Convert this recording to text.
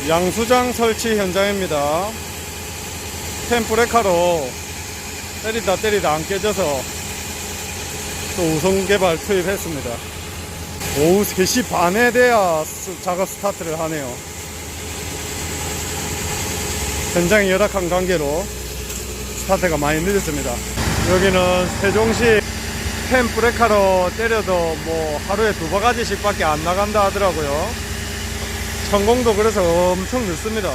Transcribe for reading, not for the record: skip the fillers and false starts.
양수장 설치 현장입니다. 템프레카로 때리다 안 깨져서 또 우선개발 투입했습니다. 오후 3시 반에 돼야 작업 스타트를 하네요. 현장이 열악한 관계로 스타트가 많이 늦었습니다. 여기는 세종시 템프레카로 때려도 뭐 하루에 2바가지씩 밖에 안 나간다 하더라고요. 천공도 그래서 엄청 늦습니다.